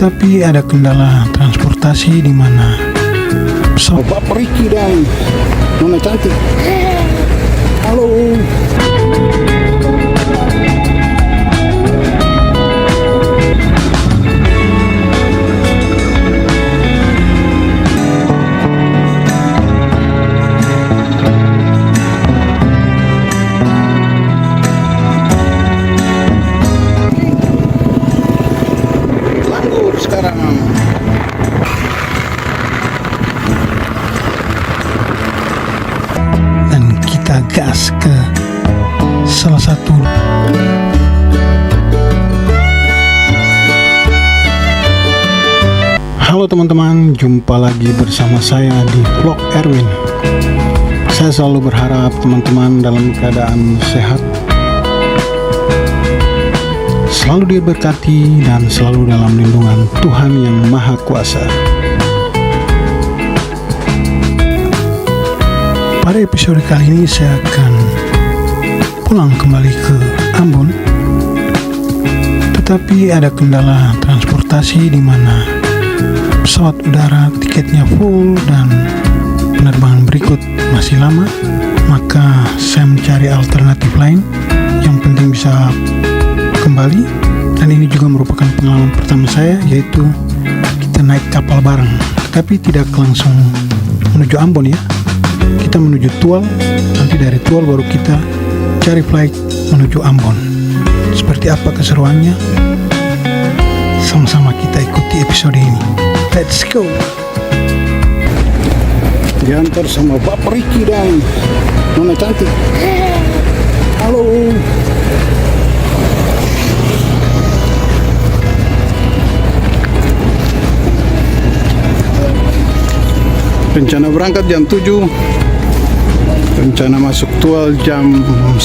Tetapi ada kendala transportasi di mana pesawat Bapak Ricky dan Nona Cantik. Halo. Langgur sekarang. dan kita gas ke salah satu Halo teman-teman, jumpa lagi bersama saya di vlog Erwin. Saya selalu berharap teman-teman dalam keadaan sehat, selalu diberkati dan selalu dalam lindungan Tuhan yang Maha Kuasa. Pada episode kali ini saya akan pulang kembali ke Ambon, tetapi ada kendala transportasi di mana pesawat udara tiketnya full dan penerbangan berikut masih lama. Maka saya mencari alternatif lain yang penting bisa kembali, dan ini juga merupakan pengalaman pertama saya, yaitu kita naik kapal bareng, tapi tidak langsung menuju Ambon ya. Kita menuju Tual, nanti dari Tual baru kita cari flight menuju Ambon. Seperti apa keseruannya? Sama-sama kita ikuti episode ini. Let's go! Diantar sama Bapak Ricky dan Nona Cantik. Halo. Rencana berangkat jam 7. Rencana masuk Tual jam 9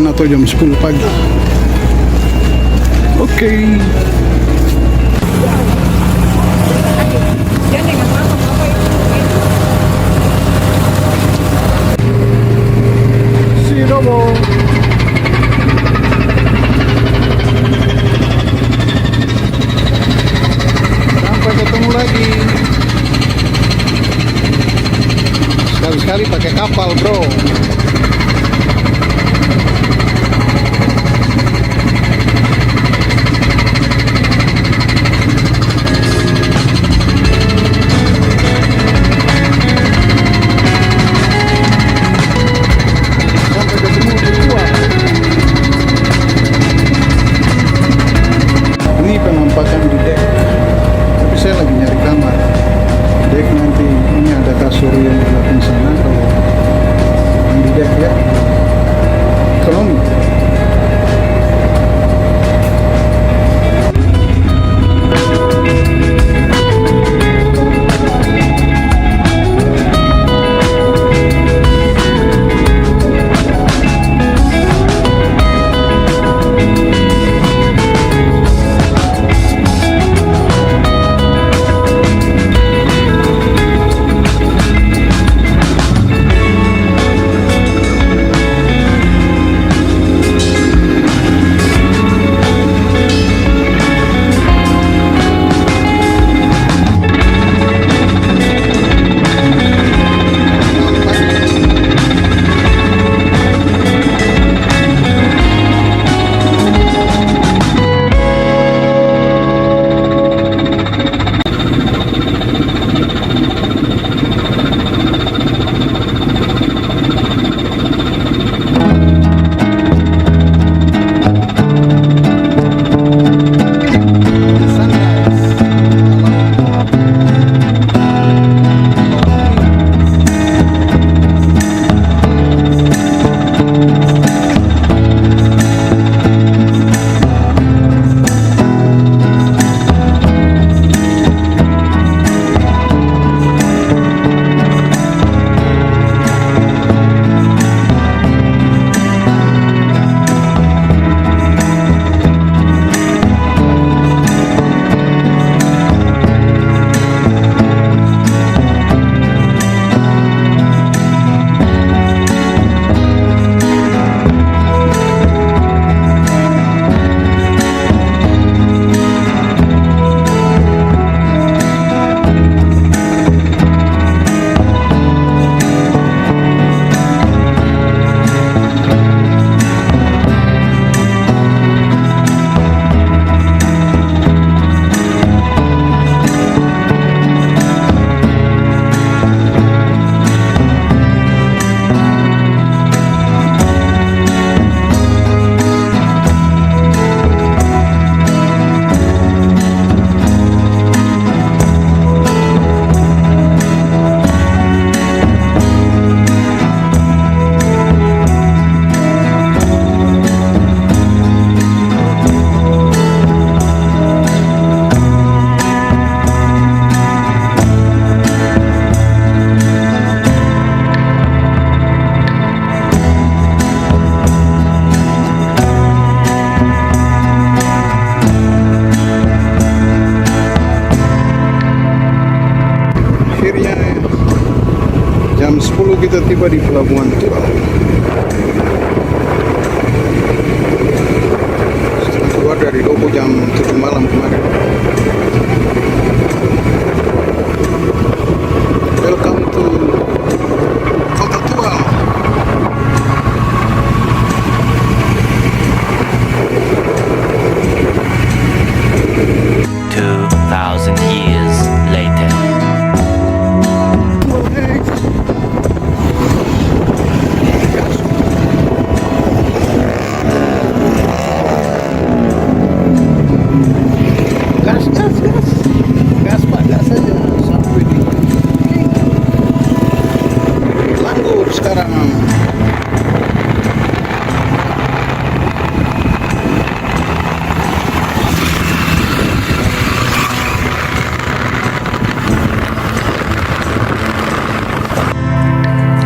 atau jam 10 pagi. Oke. Sidobo. Sampai ketemu lagi. Sekali-sekali pakai kapal, bro. Sampai ketemu di kita tiba di Pelabuhan Tual. Setelah keluar dari Lobo jam 7 malam kemarin. Welcome to Kota Tual. 2,000 years later. Gas Pak, gas saja sampai di Langgur sekarang.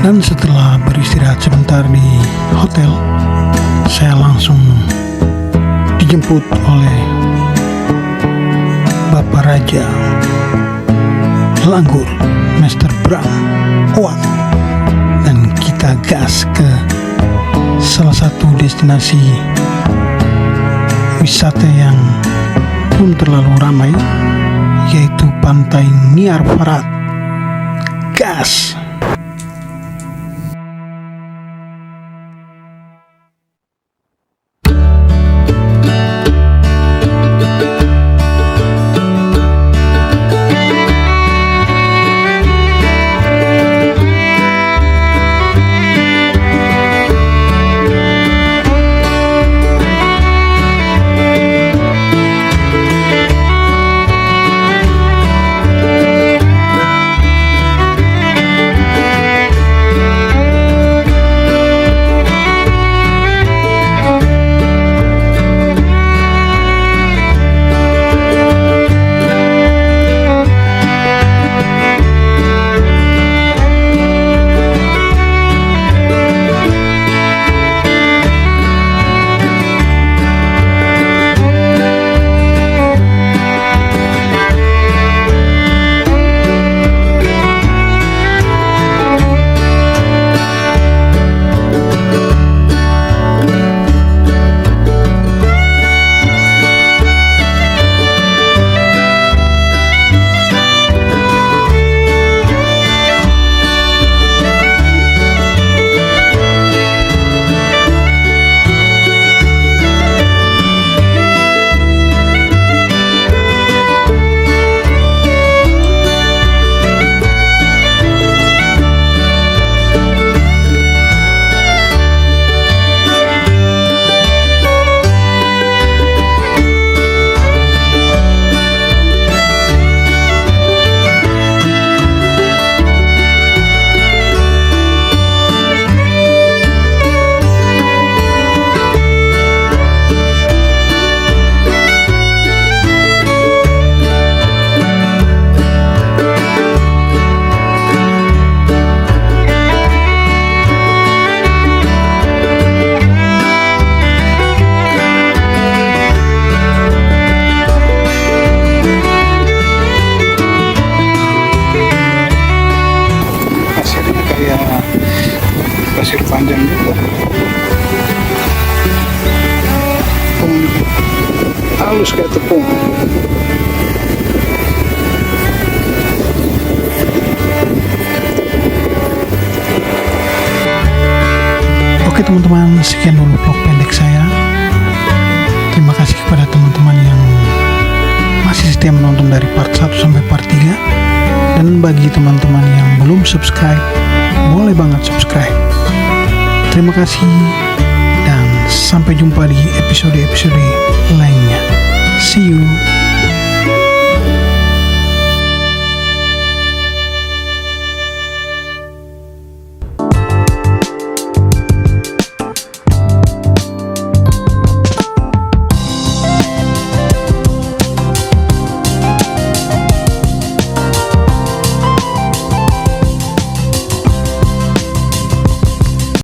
Dan setelah beristirahat sebentar di hotel, saya langsung dijemput oleh Bapak Raja Langgur, Master Bram Oat, dan kita gas ke salah satu destinasi wisata yang belum terlalu ramai, yaitu Pantai Niar Barat. Gas! Pasir panjang juga. Halus kayak tepung. Oke teman-teman, sekian dulu vlog pendek saya. Terima kasih kepada teman-teman yang masih setia menonton dari part 1 sampai part 3. Dan bagi teman-teman yang belum subscribe, boleh banget subscribe. Terima kasih dan sampai jumpa di episode-episode lainnya. See you.